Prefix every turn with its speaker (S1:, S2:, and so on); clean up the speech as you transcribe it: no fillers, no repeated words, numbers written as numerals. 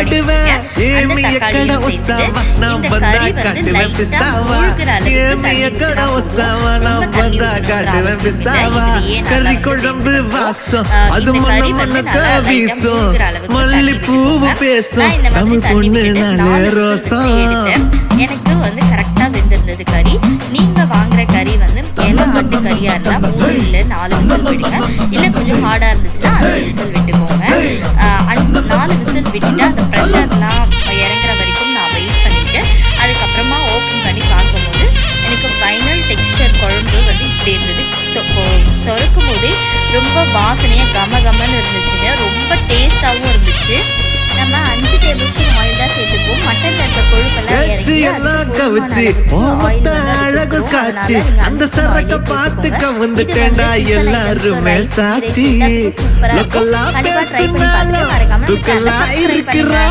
S1: காட்டுவேன் ஏமிய கடை உஸ்தாவா நான் வந்தா காட்டுவேன் பிஸ்தாவா ஏமிய கடை உஸ்தாவா நான் வந்தா காட்டுவேன் பிஸ்தாவா கறி குழம்பு வாசம் அது மன மனக்க வீசும் மல்லிப்பூவு பேசும் தமிழ் பொண்ணு நாளே ரோசம்.
S2: எனக்கு வந்து கரெக்டா வெந்திருந்தது கறி. நீங்க வாங்குற கறி வந்து ஆட்டு கறியா இருந்தா 3 இல்ல 4 விசில் விடுங்க. இல்ல கொஞ்சம் ஹார்டா இருந்துச்சுன்னா 5 விசில் விட்டுக்கோங்க. 4 விசில் விட்டுட்டு அந்த ப்ரெஷர்லாம் இறங்குற வரைக்கும் நான் வெயிட் பண்ணிட்டு அதுக்கப்புறமா ஓப்பன் பண்ணி பார்க்கும்போது எனக்கு ஃபைனல் டெக்ஸ்டர் குழம்பு வந்து இப்படி இருந்தது. திறக்கும் போதே ரொம்ப வாசனையா கமன்னு இருந்துச்சுங்க. ரொம்ப டேஸ்டாகவும் இருந்துச்சு. நம்ம 5 டேபிள் ஸ்பூன் ஆயில் தான் சேர்த்துப்போம். மட்டன்ல இருக்க கொழுப்பெல்லாம்
S1: கவிச்சு அழகு சாட்சி அந்த சரக்க பார்த்துக்க வந்துட்டேன்டா எல்லாருமே சாட்சி.
S2: சூப்பரா இருக்கும். கண்டிப்பா ட்ரை பண்ணி பாருங்க. மறக்காம
S1: இருக்கிற